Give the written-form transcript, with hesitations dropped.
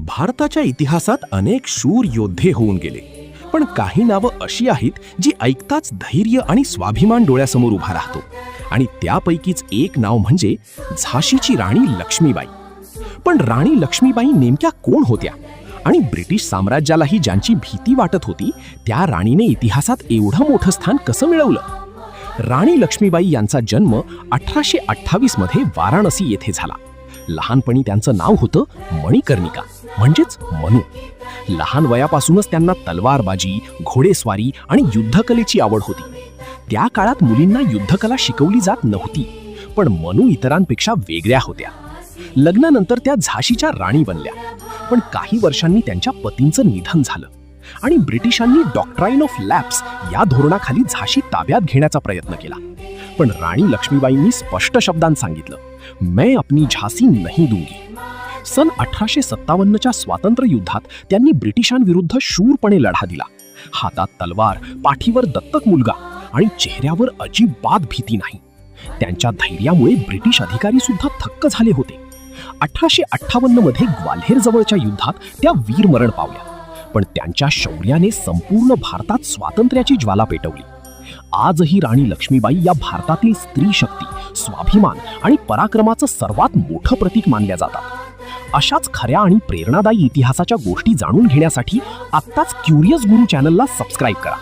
भारताच्या इतिहासात अनेक शूर योद्धे होऊन गेले, पण काही नावं अशी आहेत जी ऐकताच धैर्य आणि स्वाभिमान डोळ्यासमोर उभा राहतो. आणि त्यापैकीच एक नाव म्हणजे झाशीची राणी लक्ष्मीबाई. पण राणी लक्ष्मीबाई नेमक्या कोण होत्या आणि ब्रिटिश साम्राज्यालाही ज्यांची भीती वाटत होती त्या राणीने इतिहासात एवढं मोठं स्थान कसं मिळवलं? राणी लक्ष्मीबाई यांचा जन्म 1828 मध्ये वाराणसी येथे झाला. लहानपणी त्यांचं नाव होतं मणिकर्णिका, म्हणजेच मनू. लहान वयापासूनच त्यांना तलवारबाजी, घोडेस्वारी आणि युद्धकलेची आवड होती. त्या काळात मुलींना युद्धकला शिकवली जात नव्हती, पण मनू इतरांपेक्षा वेगळ्या होत्या. लग्नानंतर त्या झाशीच्या राणी बनल्या, पण काही वर्षांनी त्यांच्या पतींचं निधन झालं आणि ब्रिटिशांनी डॉक्ट्राइन ऑफ लॅप्स या धोरणाखाली झाशी ताब्यात घेण्याचा प्रयत्न केला. पण राणी लक्ष्मीबाईंनी स्पष्ट शब्दांत सांगितलं, मैं अपनी झांसी नहीं दूंगी. सन 1857च्या स्वातंत्र्य युद्धात त्यांनी ब्रिटिशांविरुद्ध शूरपणे लढा दिला. हातात तलवार, पाठीवर दत्तक मुलगा आणि चेहऱ्यावर अजिबात भीती नाही. त्यांच्या धैर्यामुळे ब्रिटिश अधिकारी सुद्धा थक्क झाले होते. 1858 मध्ये ग्वाल्हेर जवळच्या युद्धात त्या वीरमरण पावल्या, पण त्यांच्या शौर्याने संपूर्ण भारतात स्वातंत्र्याची ज्वाला पेटवली. आजही राणी लक्ष्मीबाई या भारतातील स्त्री शक्ती, स्वाभिमान आणि पराक्रमाचं सर्वात मोठं प्रतीक मानल्या जातात. अशाच खऱ्या आणि प्रेरणादायी इतिहासाच्या गोष्टी जाणून घेण्यासाठी आत्ताच क्युरियस गुरु चॅनलला सबस्क्राईब करा.